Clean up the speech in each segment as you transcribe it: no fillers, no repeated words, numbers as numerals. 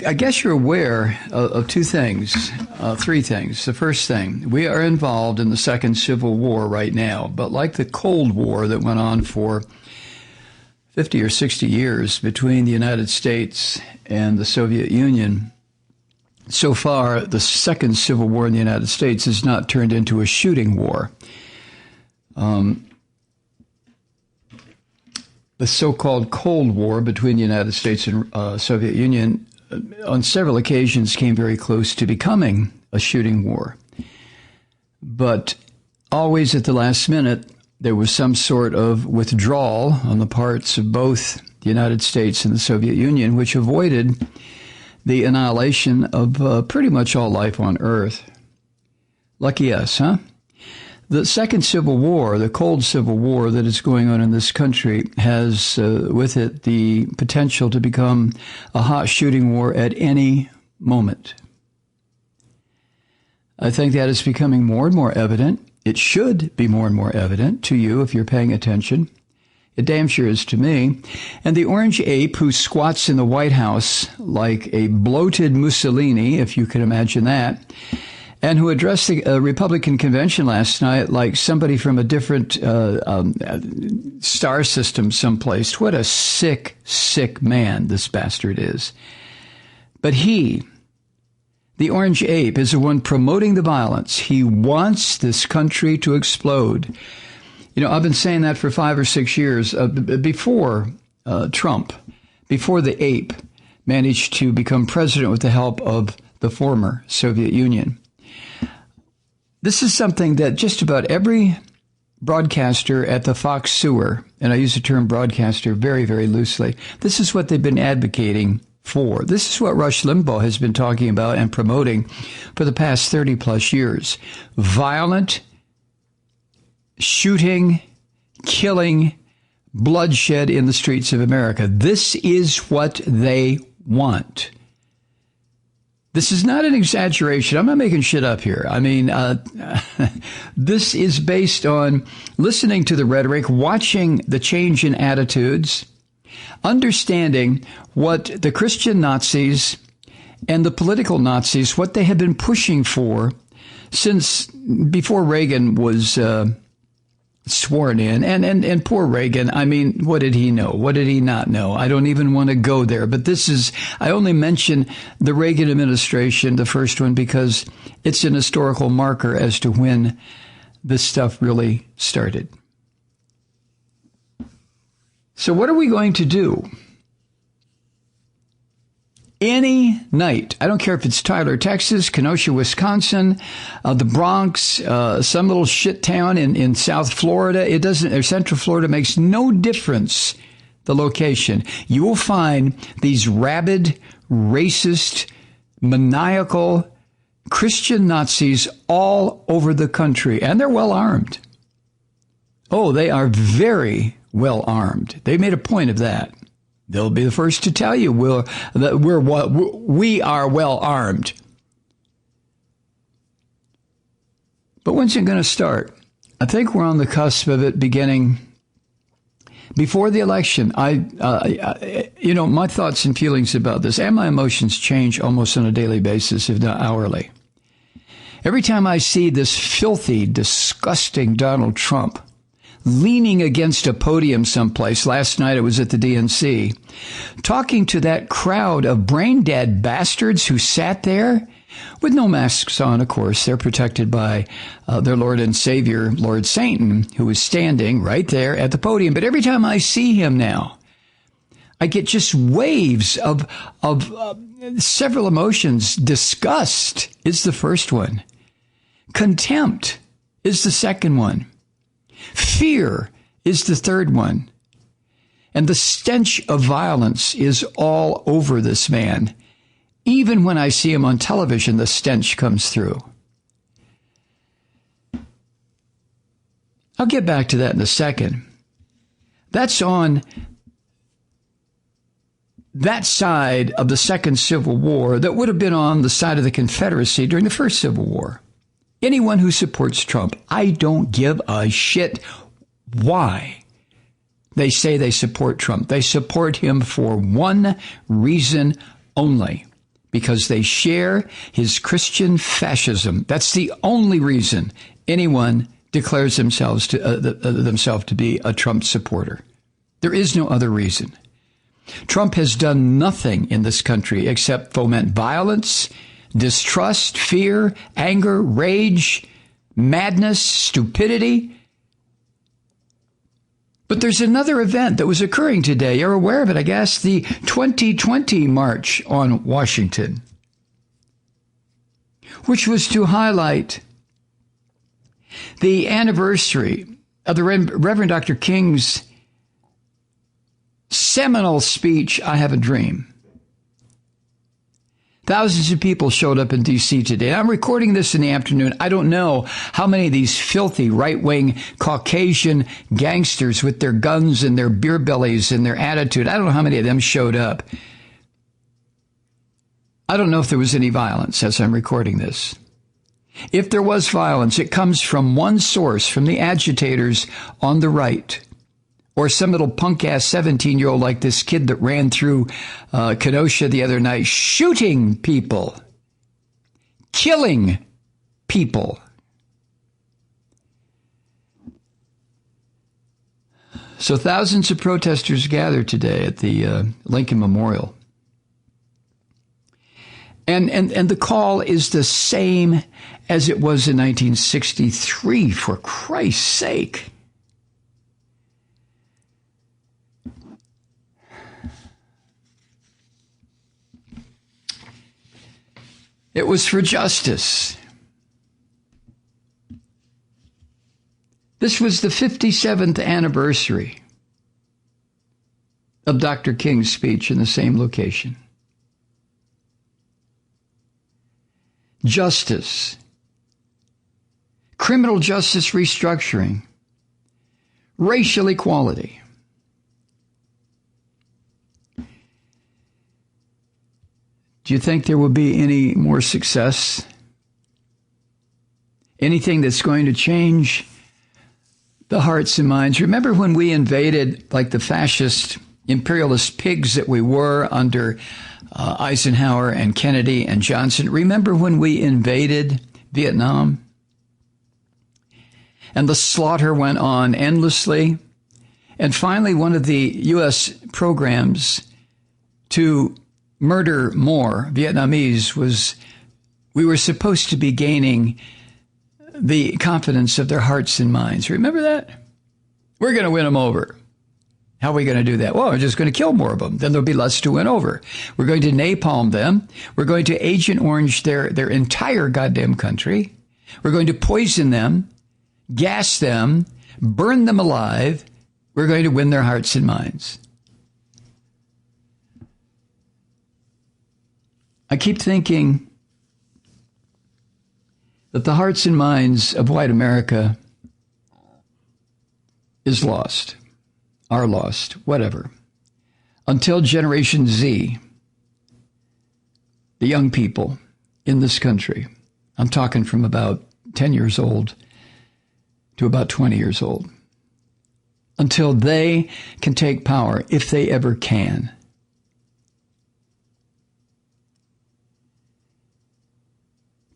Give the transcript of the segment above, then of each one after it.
I guess you're aware of two things, three things. The first thing, we are involved in the Second Civil War right now, but like the Cold War that went on for 50 or 60 years between the United States and the Soviet Union, so far the Second Civil War in the United States has not turned into a shooting war. The so-called Cold War between the United States and Soviet Union on several occasions came very close to becoming a shooting war. But always at the last minute, there was some sort of withdrawal on the parts of both the United States and the Soviet Union, which avoided the annihilation of pretty much all life on Earth. Lucky us, huh? The Second Civil War, the Cold Civil War that is going on in this country, has with it the potential to become a hot shooting war at any moment. I think that is becoming more and more evident. It should be more and more evident to you if you're paying attention. It damn sure is to me. And the orange ape who squats in the White House like a bloated Mussolini, if you can imagine that, and who addressed the Republican convention last night like somebody from a different star system someplace. What a sick, sick man this bastard is. But he, the orange ape, is the one promoting the violence. He wants this country to explode. You know, I've been saying that for 5 or 6 years before Trump, before the ape managed to become president with the help of the former Soviet Union. This is something that just about every broadcaster at the Fox sewer, and I use the term broadcaster very, very loosely, this is what they've been advocating for. This is what Rush Limbaugh has been talking about and promoting for the past 30 plus years. Violent, shooting, killing, bloodshed in the streets of America. This is what they want. This is not an exaggeration. I'm not making shit up here. I mean, this is based on listening to the rhetoric, watching the change in attitudes, understanding what the Christian Nazis and the political Nazis, what they have been pushing for since before Reagan was sworn in. And poor Reagan, I mean, what did he know? What did he not know? I don't even want to go there. But I only mention the Reagan administration, the first one, because it's an historical marker as to when this stuff really started. So what are we going to do? Any night, I don't care if it's Tyler, Texas, Kenosha, Wisconsin, the Bronx, some little shit town in South Florida, or Central Florida, makes no difference the location. You will find these rabid, racist, maniacal Christian Nazis all over the country, and they're well armed. Oh, they are very well armed. They made a point of that. They'll be the first to tell you we are well armed. But when's it going to start? I think we're on the cusp of it beginning before the election. My thoughts and feelings about this and my emotions change almost on a daily basis, if not hourly. Every time I see this filthy, disgusting Donald Trump leaning against a podium someplace. Last night it was at the DNC, talking to that crowd of brain-dead bastards who sat there with no masks on, of course. They're protected by their Lord and Savior, Lord Satan, who is standing right there at the podium. But every time I see him now, I get just waves of several emotions. Disgust is the first one. Contempt is the second one. Fear is the third one. And the stench of violence is all over this man. Even when I see him on television, the stench comes through. I'll get back to that in a second. That's on that side of the Second Civil War that would have been on the side of the Confederacy during the First Civil War. Anyone who supports Trump, I don't give a shit why they say they support Trump. They support him for one reason only, because they share his Christian fascism. That's the only reason anyone declares themselves to be a Trump supporter. There is no other reason. Trump has done nothing in this country except foment violence, distrust, fear, anger, rage, madness, stupidity. But there's another event that was occurring today. You're aware of it, I guess, the 2020 March on Washington, which was to highlight the anniversary of the Reverend Dr. King's seminal speech, I Have a Dream. Thousands of people showed up in D.C. today. I'm recording this in the afternoon. I don't know how many of these filthy right-wing Caucasian gangsters with their guns and their beer bellies and their attitude, I don't know how many of them showed up. I don't know if there was any violence as I'm recording this. If there was violence, it comes from one source, from the agitators on the right, or some little punk-ass 17-year-old like this kid that ran through Kenosha the other night, shooting people, killing people. So thousands of protesters gathered today at the Lincoln Memorial. And the call is the same as it was in 1963, for Christ's sake. It was for justice. This was the 57th anniversary of Dr. King's speech in the same location. Justice, criminal justice restructuring, racial equality. Do you think there will be any more success? Anything that's going to change the hearts and minds? Remember when we invaded, like the fascist imperialist pigs that we were under Eisenhower and Kennedy and Johnson? Remember when we invaded Vietnam? And the slaughter went on endlessly. And finally, one of the U.S. programs to murder more Vietnamese was, we were supposed to be gaining the confidence of their hearts and minds. Remember that? We're going to win them over. How are we going to do that? Well, we're just going to kill more of them. Then there'll be less to win over. We're going to napalm them. We're going to Agent Orange their entire goddamn country. We're going to poison them, gas them, burn them alive. We're going to win their hearts and minds. I keep thinking that the hearts and minds of white America is lost. Are lost, whatever, until Generation Z, the young people in this country, I'm talking from about 10 years old to about 20 years old, until they can take power, if they ever can.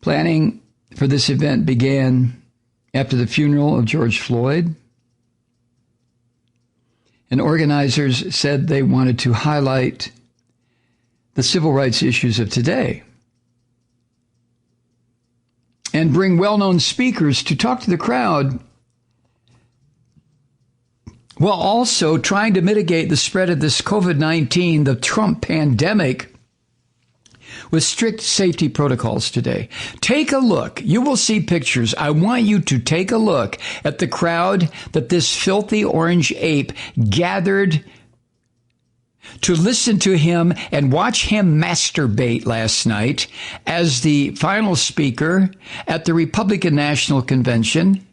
Planning for this event began after the funeral of George Floyd. And organizers said they wanted to highlight the civil rights issues of today and bring well-known speakers to talk to the crowd, while also trying to mitigate the spread of this COVID-19, the Trump pandemic, with strict safety protocols today. Take a look. You will see pictures. I want you to take a look at the crowd that this filthy orange ape gathered to listen to him and watch him masturbate last night as the final speaker at the Republican National Convention,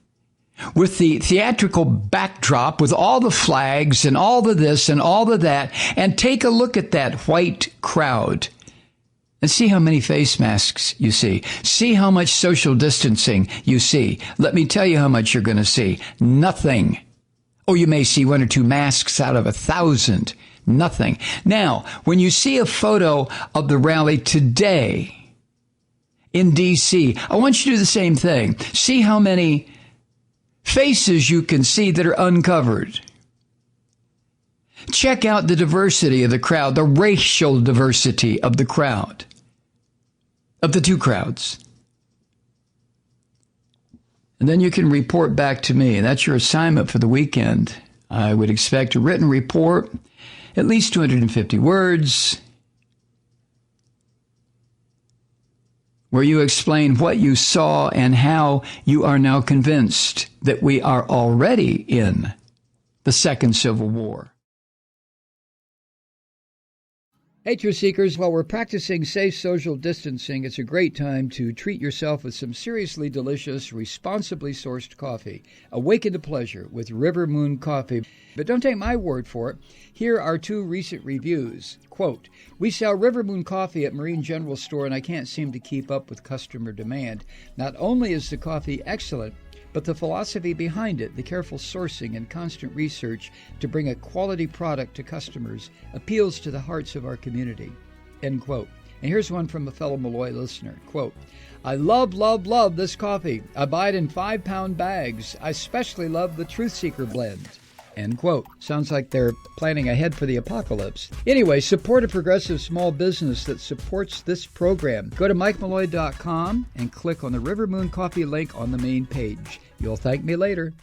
with the theatrical backdrop, with all the flags and all the this and all the that, and take a look at that white crowd and see how many face masks you see. See how much social distancing you see. Let me tell you how much you're going to see. Nothing. Oh, you may see 1 or 2 masks out of 1,000. Nothing. Now, when you see a photo of the rally today in D.C., I want you to do the same thing. See how many faces you can see that are uncovered. Check out the diversity of the crowd, the racial diversity of the crowd, of the two crowds. And then you can report back to me. That's your assignment for the weekend. I would expect a written report, at least 250 words, where you explain what you saw and how you are now convinced that we are already in the Second Civil War. Hey, Truth Seekers, while we're practicing safe social distancing, it's a great time to treat yourself with some seriously delicious, responsibly sourced coffee. Awaken to pleasure with River Moon Coffee. But don't take my word for it. Here are 2 recent reviews. Quote, "We sell River Moon Coffee at Marine General Store, and I can't seem to keep up with customer demand. Not only is the coffee excellent, but the philosophy behind it, the careful sourcing and constant research to bring a quality product to customers, appeals to the hearts of our community." End quote. And here's one from a fellow Malloy listener. Quote, "I love this coffee. I buy it in 5-pound bags. I especially love the Truth Seeker blend." End quote. Sounds like they're planning ahead for the apocalypse. Anyway, support a progressive small business that supports this program. Go to MikeMalloy.com and click on the River Moon Coffee link on the main page. You'll thank me later.